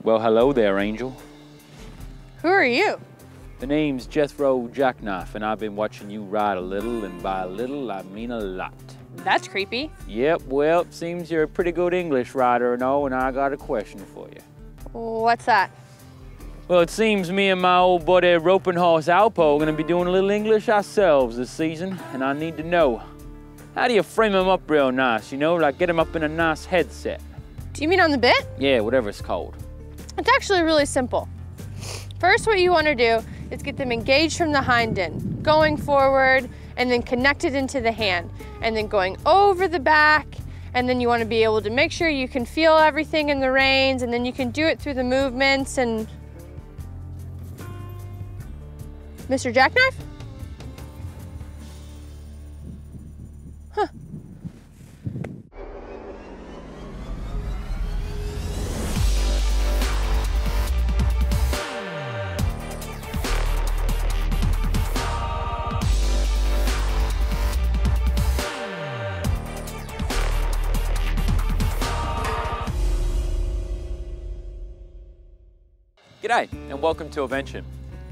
Well, hello there, Angel. Who are you? The name's Jethro Jackknife, and I've been watching you ride a little, and by a little, I mean a lot. That's creepy. Yep, well, it seems you're a pretty good English rider and all, and I got a question for you. What's that? Well, it seems me and my old buddy Roping Horse Alpo are gonna be doing a little English ourselves this season, and I need to know, how do you frame him up real nice, you know, like get him up in a nice headset? Do you mean on the bit? Yeah, whatever it's called. It's actually really simple. First, what you want to do is get them engaged from the hind end, going forward, and then connected into the hand, and then going over the back, and then you want to be able to make sure you can feel everything in the reins, and then you can do it through the movements. And Mr. Jackknife? Huh. G'day, and welcome to Evention.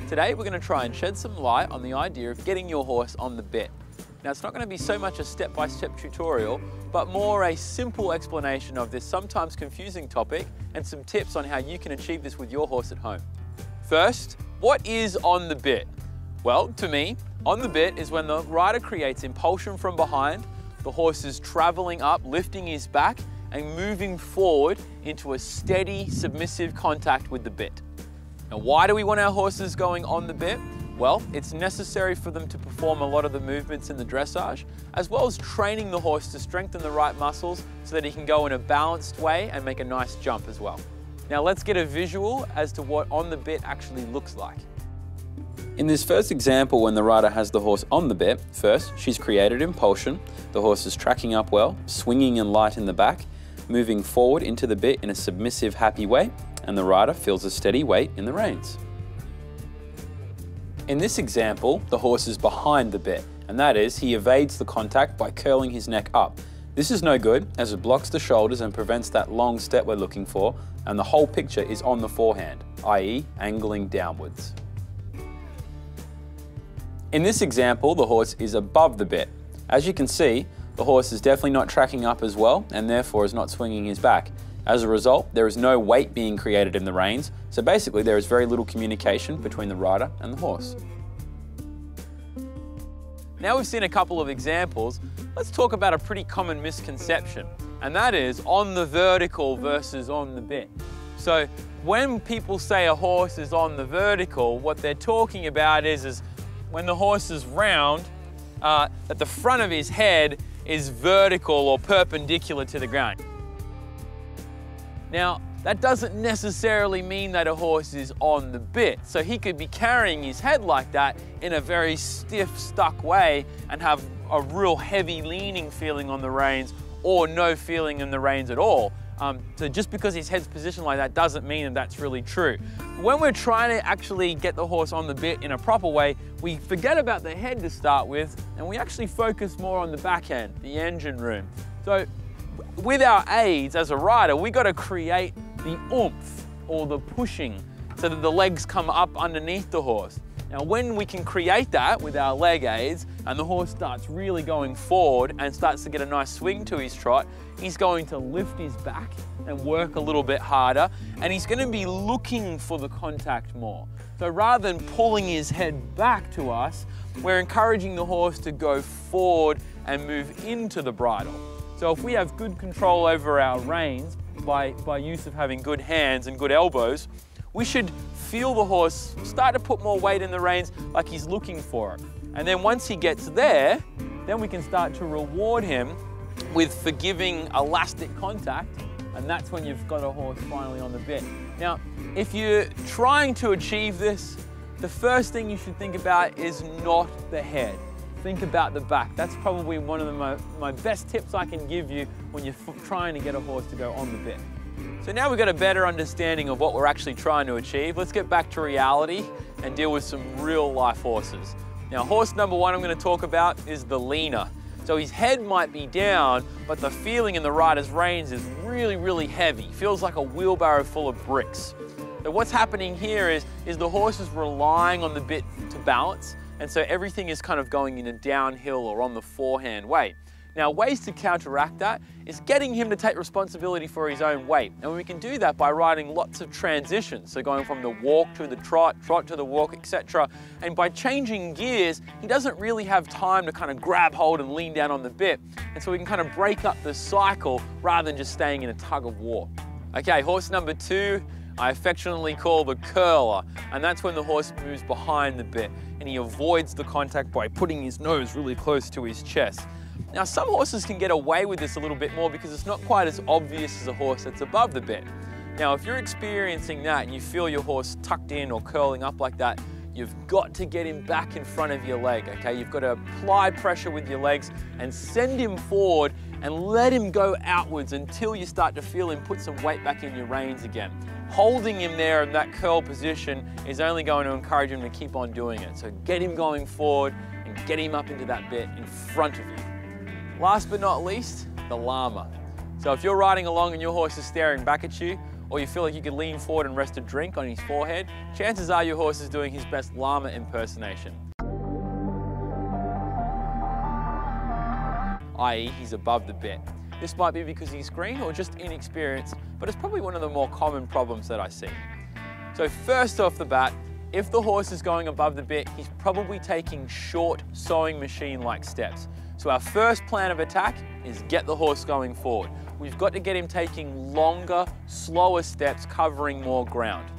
Today we're going to try and shed some light on the idea of getting your horse on the bit. Now it's not going to be so much a step-by-step tutorial, but more a simple explanation of this sometimes confusing topic and some tips on how you can achieve this with your horse at home. First, what is on the bit? Well, to me, on the bit is when the rider creates impulsion from behind, the horse is traveling up, lifting his back, and moving forward into a steady, submissive contact with the bit. Now, why do we want our horses going on the bit? Well, it's necessary for them to perform a lot of the movements in the dressage, as well as training the horse to strengthen the right muscles so that he can go in a balanced way and make a nice jump as well. Now, let's get a visual as to what on the bit actually looks like. In this first example, when the rider has the horse on the bit, first, she's created impulsion. The horse is tracking up well, swinging and light in the back, moving forward into the bit in a submissive, happy way, and the rider feels a steady weight in the reins. In this example, the horse is behind the bit, and that is, he evades the contact by curling his neck up. This is no good, as it blocks the shoulders and prevents that long step we're looking for, and the whole picture is on the forehand, i.e. angling downwards. In this example, the horse is above the bit. As you can see, the horse is definitely not tracking up as well, and therefore is not swinging his back. As a result, there is no weight being created in the reins, so basically there is very little communication between the rider and the horse. Now we've seen a couple of examples, let's talk about a pretty common misconception, and that is on the vertical versus on the bit. So when people say a horse is on the vertical, what they're talking about is when the horse is round, that the front of his head is vertical or perpendicular to the ground. Now, that doesn't necessarily mean that a horse is on the bit. So he could be carrying his head like that in a very stiff, stuck way and have a real heavy leaning feeling on the reins or no feeling in the reins at all. So just because his head's positioned like that doesn't mean that that's really true. When we're trying to actually get the horse on the bit in a proper way, we forget about the head to start with, and we actually focus more on the back end, the engine room. So with our aids as a rider, we got to create the oomph or the pushing so that the legs come up underneath the horse. Now, when we can create that with our leg aids and the horse starts really going forward and starts to get a nice swing to his trot, he's going to lift his back and work a little bit harder, and he's going to be looking for the contact more. So rather than pulling his head back to us, we're encouraging the horse to go forward and move into the bridle. So if we have good control over our reins by use of having good hands and good elbows, we should feel the horse start to put more weight in the reins like he's looking for it. And then once he gets there, then we can start to reward him with forgiving elastic contact, and that's when you've got a horse finally on the bit. Now, if you're trying to achieve this, the first thing you should think about is not the head. Think about the back. That's probably one of my best tips I can give you when you're trying to get a horse to go on the bit. So now we've got a better understanding of what we're actually trying to achieve. Let's get back to reality and deal with some real life horses. Now, horse number one I'm going to talk about is the leaner. So his head might be down, but the feeling in the rider's reins is really, really heavy. Feels like a wheelbarrow full of bricks. So what's happening here is the horse is relying on the bit to balance, and so everything is kind of going in a downhill or on the forehand way. Now, ways to counteract that is getting him to take responsibility for his own weight. And we can do that by riding lots of transitions. So going from the walk to the trot, trot to the walk, etc. And by changing gears, he doesn't really have time to kind of grab hold and lean down on the bit. And so we can kind of break up the cycle rather than just staying in a tug of war. Okay, horse number 2, I affectionately call the curler. And that's when the horse moves behind the bit and he avoids the contact by putting his nose really close to his chest. Now, some horses can get away with this a little bit more because it's not quite as obvious as a horse that's above the bit. Now, if you're experiencing that and you feel your horse tucked in or curling up like that, you've got to get him back in front of your leg, okay? You've got to apply pressure with your legs and send him forward and let him go outwards until you start to feel him put some weight back in your reins again. Holding him there in that curl position is only going to encourage him to keep on doing it. So get him going forward and get him up into that bit in front of you. Last but not least, the llama. So if you're riding along and your horse is staring back at you, or you feel like you could lean forward and rest a drink on his forehead, chances are your horse is doing his best llama impersonation. i.e. he's above the bit. This might be because he's green or just inexperienced, but it's probably one of the more common problems that I see. So first off the bat, if the horse is going above the bit, he's probably taking short sewing machine-like steps. So our first plan of attack is get the horse going forward. We've got to get him taking longer, slower steps, covering more ground.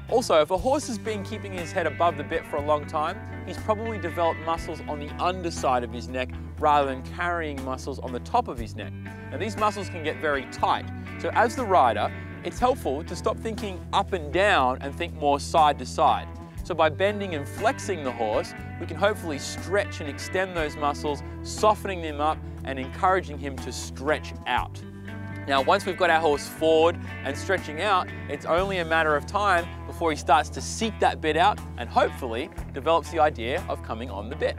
Also, if a horse has been keeping his head above the bit for a long time, he's probably developed muscles on the underside of his neck rather than carrying muscles on the top of his neck. Now, these muscles can get very tight. So as the rider, it's helpful to stop thinking up and down and think more side to side. So by bending and flexing the horse, we can hopefully stretch and extend those muscles, softening them up and encouraging him to stretch out. Now, once we've got our horse forward and stretching out, it's only a matter of time before he starts to seek that bit out and hopefully develops the idea of coming on the bit.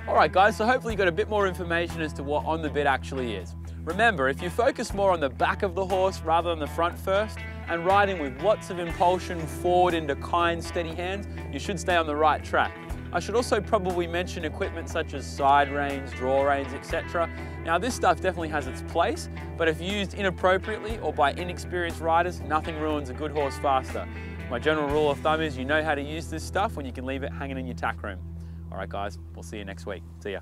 All right, guys, so hopefully you got a bit more information as to what on the bit actually is. Remember, if you focus more on the back of the horse rather than the front first, and riding with lots of impulsion forward into kind, steady hands, you should stay on the right track. I should also probably mention equipment such as side reins, draw reins, etc. Now, this stuff definitely has its place, but if used inappropriately or by inexperienced riders, nothing ruins a good horse faster. My general rule of thumb is you know how to use this stuff when you can leave it hanging in your tack room. All right, guys, we'll see you next week. See ya.